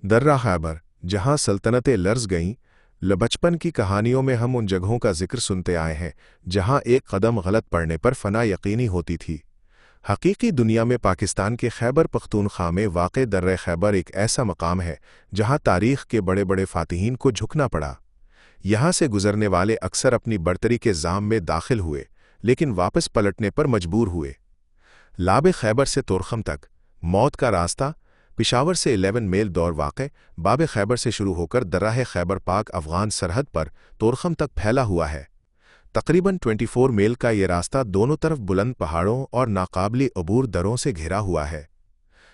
दर्रा खैबर, जहां सल्तनतें लर्ज़ गईं। बचपन की कहानियों में हम उन जगहों का जिक्र सुनते आए हैं जहां एक कदम गलत पड़ने पर फना यकीनी होती थी। हकीकी दुनिया में पाकिस्तान के खैबर पख्तूनख्वा में वाक़े दर्रा खैबर एक ऐसा मकाम है जहां तारीख़ के बड़े बड़े फ़ातिहीन को झुकना पड़ा। यहाँ से गुजरने वाले अक्सर अपनी बरतरी के जाम में दाखिल हुए, लेकिन वापस पलटने पर मजबूर हुए। लाब खैबर से तोरखम तक मौत का रास्ता। पिशावर से 11 मील दौर वाक़े बाब खैबर से शुरू होकर दर्राह खैबर पाक अफ़गान सरहद पर तोरखम तक फैला हुआ है। तकरीबन 24 मील का ये रास्ता दोनों तरफ बुलंद पहाड़ों और नाकाबिल अबूर दरों से घिरा हुआ है।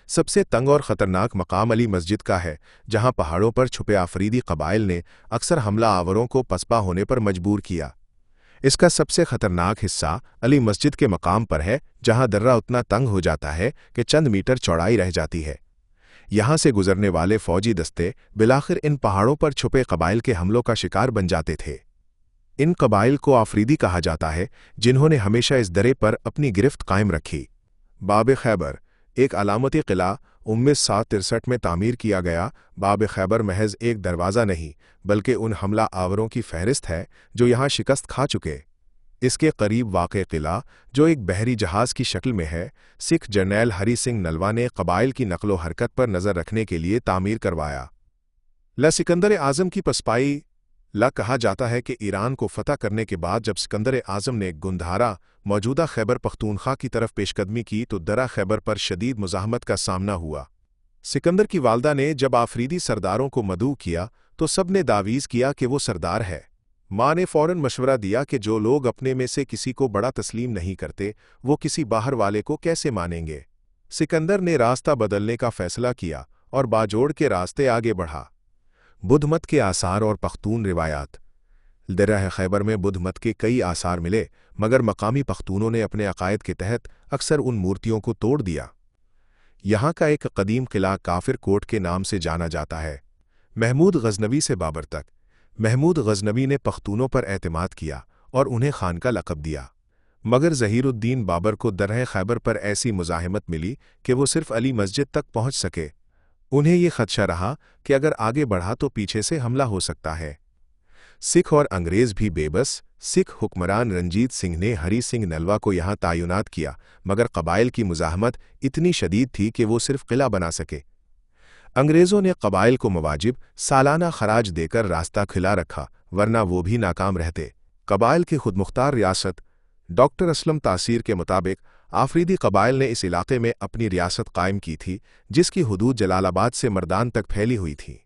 सबसे तंग और ख़तरनाक मकाम अली मस्जिद का है, जहां पहाड़ों पर छुपे आफरीदी कबाइल ने अक्सर हमला आवरों को पसपा होने पर मजबूर किया। इसका सबसे खतरनाक हिस्सा अली मस्जिद के मकाम पर है, जहां दर्रा उतना तंग हो जाता है कि चंद मीटर चौड़ाई रह जाती है। यहां से गुजरने वाले फौजी दस्ते बिलाखिर इन पहाड़ों पर छुपे कबाइल के हमलों का शिकार बन जाते थे। इन कबाइल को आफरीदी कहा जाता है, जिन्होंने हमेशा इस दर्रे पर अपनी गिरफ्त कायम रखी। बाब खैबर एक अलामती किला 1963 में तामीर किया गया। बाब खैबर महज एक दरवाज़ा नहीं, बल्कि उन हमला आवरों की फहरिस्त है जो यहाँ शिकस्त खा चुके। इसके करीब वाक़े किला, जो एक बहरी जहाज़ की शक्ल में है, सिख जर्नैल हरी सिंह नलवा ने कबाइल की नकलो हरकत पर नज़र रखने के लिए तामीर करवाया। सिकंदर आज़म की पसपाई। कहा जाता है कि ईरान को फतह करने के बाद जब सिकंदर आज़म ने गुंधारा मौजूदा खैबर पख्तूनख्वा की तरफ पेशकदमी की तो दर्रा खैबर पर शदीद मुज़ाहमत का सामना हुआ। सिकंदर की वालदा ने जब आफरीदी सरदारों को मदऊ किया तो सब ने दावीज़ किया कि वो सरदार है। माँ ने फ़ौरन मशवरा दिया कि जो लोग अपने में से किसी को बड़ा तस्लीम नहीं करते, वो किसी बाहर वाले को कैसे मानेंगे। सिकंदर ने रास्ता बदलने का फ़ैसला किया और बाजोड़ के रास्ते आगे बढ़ा। बुद्ध मत के आसार और पख्तून रिवायात। दर्रा खैबर में बुद्ध मत के कई आसार मिले, मगर मकामी पख्तूनों ने अपने अकायद के तहत अक्सर उन मूर्तियों को तोड़ दिया। यहाँ का एक कदीम किला काफिर कोट के नाम से जाना जाता है। महमूद गज़नवी से बाबर तक। महमूद गज़नवी ने पख्तूनों पर एतमाद किया और उन्हें खान का लक़ब दिया, मगर ज़हीरुद्दीन बाबर को दर्रा खैबर पर ऐसी मुज़ाहिमत मिली कि वो सिर्फ अली मस्जिद तक पहुँच सके। उन्हें ये खदशा रहा कि अगर आगे बढ़ा तो पीछे से हमला हो सकता है। सिख और अंग्रेज़ भी बेबस। सिख हुक्मरान रंजीत सिंह ने हरी सिंह नलवा को यहाँ तायुनात किया, मगर कबाइल की मुज़ाहमत इतनी शदीद थी कि वो सिर्फ किला बना सके। अंग्रेज़ों ने कबाइल को मवाजिब सालाना खराज देकर रास्ता खिला रखा, वरना वो भी नाकाम रहते। कबाइल की खुदमुख्तार रियासत। डॉक्टर असलम तासीर के मुताबिक आफरीदी कबाइल ने इस इलाके में अपनी रियासत कायम की थी, जिसकी हुदूद जलालाबाद से मर्दान तक फैली हुई थी।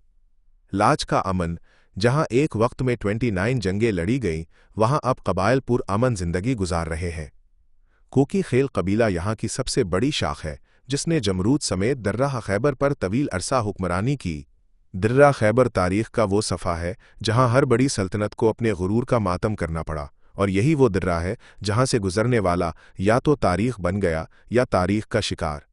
लाज का अमन। जहां एक वक्त में 29 जंगें लड़ी गईं, वहां अब कबाइल पुर अमन जिंदगी गुजार रहे हैं। कोकी खेल कबीला यहाँ की सबसे बड़ी शाख है, जिसने जमरूद समेत दर्रा खैबर पर तवील अरसा हुक्मरानी की। दर्रा खैबर तारीख का वो सफ़ा है जहां हर बड़ी सल्तनत को अपने गुरूर का मातम करना पड़ा, और यही वो दर्रा है जहां से गुजरने वाला या तो तारीख बन गया या तारीख का शिकार।